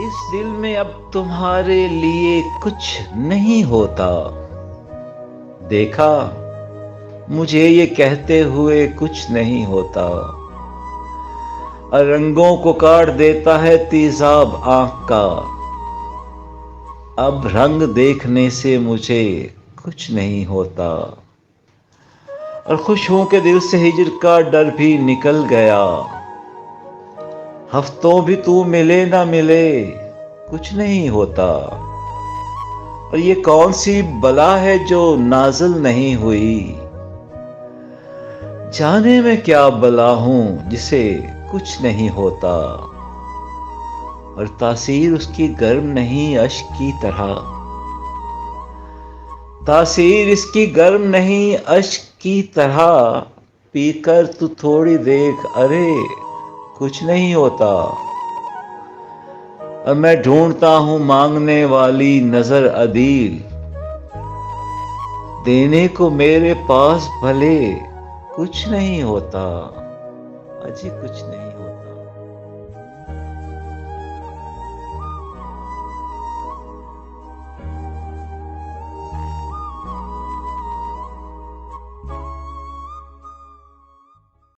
इस दिल में अब तुम्हारे लिए कुछ नहीं होता। देखा, मुझे ये कहते हुए कुछ नहीं होता। रंगों को काट देता है तेजाब आंख का। अब रंग देखने से मुझे कुछ नहीं होता। और खुश हूं कि दिल से हिजर का डर भी निकल गया। हफ्तों भी तू मिले ना मिले कुछ नहीं होता। और ये कौन सी बला है जो नाज़िल नहीं हुई। जाने में क्या बला हूं जिसे कुछ नहीं होता। और तासीर उसकी गर्म नहीं अश्क की तरह। तासीर इसकी गर्म नहीं अश्क की तरह। पीकर तू थोड़ी देख, अरे कुछ नहीं होता। और मैं ढूंढता हूं मांगने वाली नजर अदील। देने को मेरे पास भले कुछ नहीं होता। अजी कुछ नहीं होता।